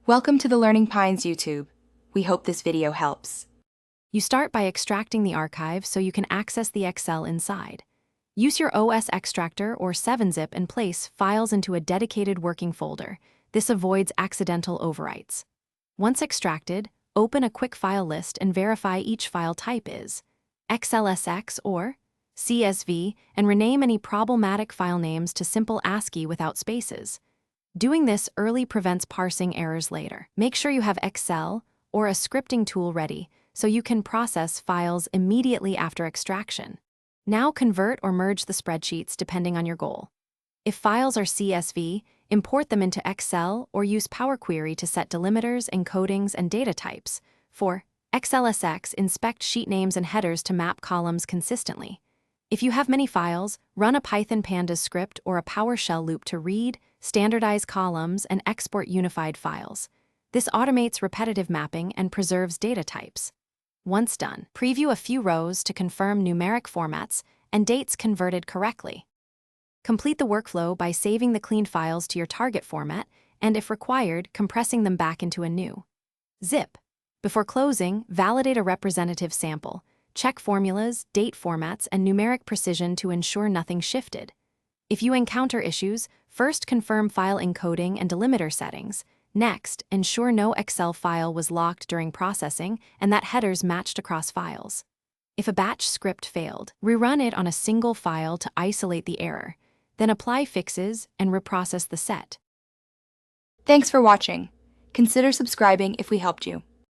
Welcome to the Learning Pines YouTube. We hope this video helps. You start by extracting the archive so you can access the Excel inside. Use your OS extractor or 7-zip and place files into a dedicated working folder. This avoids accidental overwrites. Once extracted, open a quick file list and verify each file type is XLSX or CSV and rename any problematic file names to simple ASCII without spaces. Doing this early prevents parsing errors later. Make sure you have Excel or a scripting tool ready so you can process files immediately after extraction. Now convert or merge the spreadsheets depending on your goal. If files are CSV, import them into Excel or use Power Query to set delimiters, encodings, and data types. For XLSX, inspect sheet names and headers to map columns consistently. If you have many files, run a Python pandas script or a PowerShell loop to read, standardize columns, and export unified files. This automates repetitive mapping and preserves data types. Once done, preview a few rows to confirm numeric formats and dates converted correctly. Complete the workflow by saving the cleaned files to your target format and, if required, compressing them back into a new zip. Before closing, validate a representative sample. Check formulas, date formats, and numeric precision to ensure nothing shifted. If you encounter issues, first confirm file encoding and delimiter settings. Next, ensure no Excel file was locked during processing and that headers matched across files. If a batch script failed, rerun it on a single file to isolate the error. Then apply fixes and reprocess the set. Thanks for watching. Consider subscribing if we helped you.